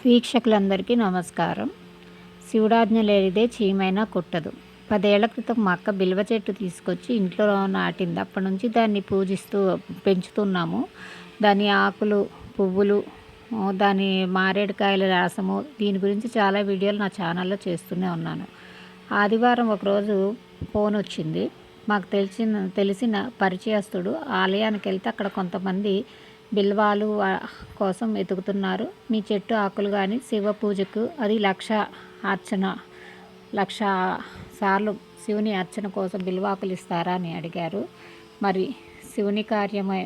వీక్షకులందరికీ నమస్కారం. శివుడాజ్ఞ లేనిదే చీమైనా కుట్టదు. 10 ఏళ్ల క్రితం మా అక్క బిల్వ చెట్టు తీసుకొచ్చి ఇంట్లో నాటింది. అప్పటి నుంచి దాన్ని పెంచుతున్నాము. దాని ఆకులు, పువ్వులు, దాని మారేడుకాయల రసము, దీని గురించి చాలా వీడియోలు నా ఛానల్లో చేస్తూనే ఉన్నాను. ఆదివారం ఒకరోజు ఫోన్ వచ్చింది. మాకు తెలిసిన పరిచయస్తుడు ఆలయానికి వెళ్తే అక్కడ కొంతమంది బిల్వాలు కోసం వెతుకుతున్నారు. మీ చెట్టు ఆకులు కానీ శివ పూజకు అది 1,00,000 సార్లు శివుని అర్చన కోసం బిల్వాకులు ఇస్తారా అని అడిగారు. మరి శివుని కార్యమే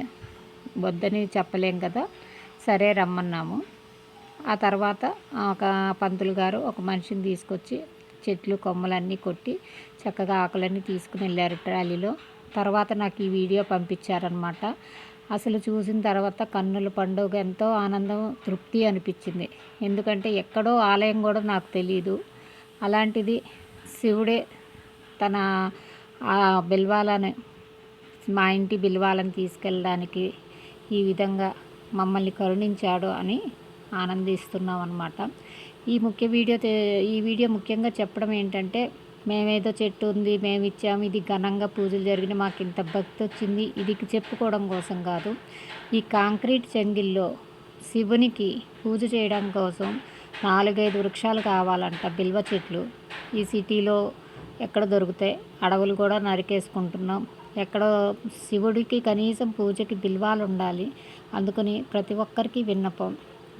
వద్దని చెప్పలేం కదా, సరే రమ్మన్నాము. ఆ తర్వాత ఒక పంతులు గారు ఒక మనిషిని తీసుకొచ్చి చెట్లు కొమ్మలన్నీ కొట్టి చక్కగా ఆకులన్నీ తీసుకుని వెళ్ళారు ట్రాలీలో. తర్వాత నాకు ఈ వీడియో పంపించారనమాట. అసలు చూసిన తర్వాత కన్నుల పండుగ, ఎంతో ఆనందం, తృప్తి అనిపించింది. ఎందుకంటే ఎక్కడో ఆలయం కూడా నాకు తెలియదు. అలాంటిది శివుడే తన బిల్వాలను, మా ఇంటి బిల్వాలను తీసుకెళ్ళడానికి ఈ విధంగా మమ్మల్ని కరుణించాడు అని ఆనందిస్తున్నాం అన్నమాట. ఈ వీడియో ముఖ్యంగా చెప్పడం ఏంటంటే, మేమేదో చెట్టు ఉంది, మేము ఇచ్చాము, ఇది ఘనంగా పూజలు జరిగిన, మాకు ఇంత భక్తి వచ్చింది, ఇది చెప్పుకోవడం కోసం కాదు. ఈ కాంక్రీట్ చెంగిల్లో శివునికి పూజ చేయడం కోసం 4-5 వృక్షాలు కావాలంట, బిల్వ చెట్లు. ఈ సిటీలో ఎక్కడ దొరుకుతాయి? అడవులు కూడా నరికేసుకుంటున్నాం. ఎక్కడో శివుడికి కనీసం పూజకి బిల్వాలు ఉండాలి. అందుకని ప్రతి ఒక్కరికి విన్నపం,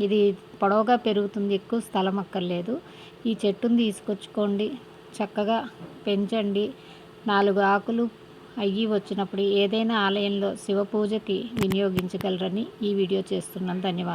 ఇది పొడవుగా పెరుగుతుంది, ఎక్కువ స్థలం అక్కర్లేదు. ఈ చెట్టును తీసుకొచ్చుకోండి, చక్కగా పెంచండి. 4 ఆకులు అయ్యి వచ్చినప్పుడు ఏదైనా ఆలయంలో శివ పూజకి వినియోగించగలరని ఈ వీడియో చేస్తున్నాను. ధన్యవాదాలు.